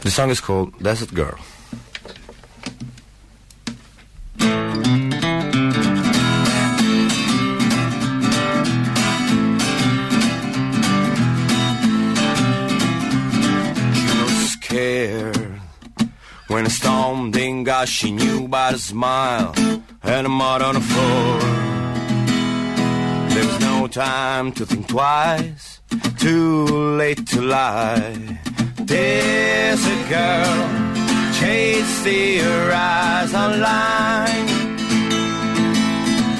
The song is called Desert Girl. When it stormed in God, she knew by the smile and the mud on the floor. There was no time to think twice, too late to lie. There's a girl, chase the horizon line.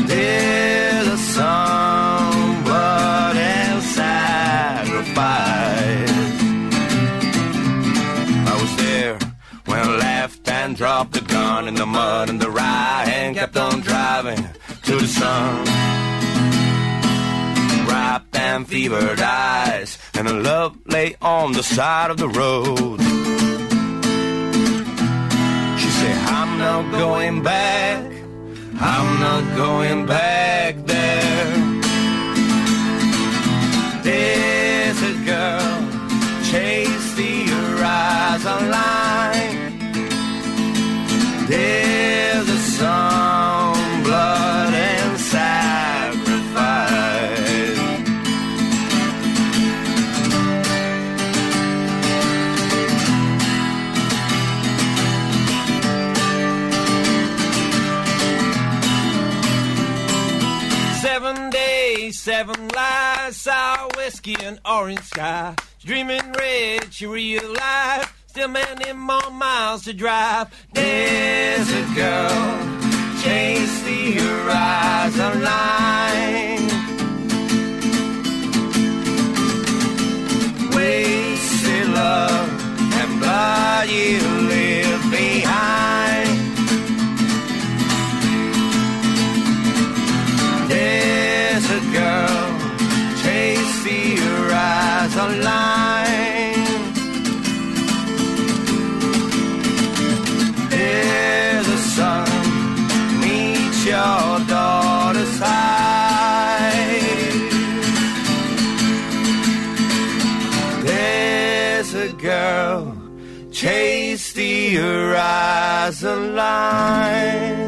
There's a song, blood and sacrifice. I was there when I left and dropped the gun in the mud and the rye and kept on driving to the sun. Wrapped and fevered eyes and a love lay on the side of the road. She said, I'm not going back, I'm not going back there. There's a girl, chase the horizon line. There's a song, blood and sacrifice. 7 days, 7 lies, sour whiskey and orange sky. Dreaming red, she realized, still many more miles to drive. There's a girl, chase the horizon line. Wasted love and blood you leave behind. There's a girl, chase the horizon line. There's a sun, meet your daughter's side. There's a girl, chase the horizon line.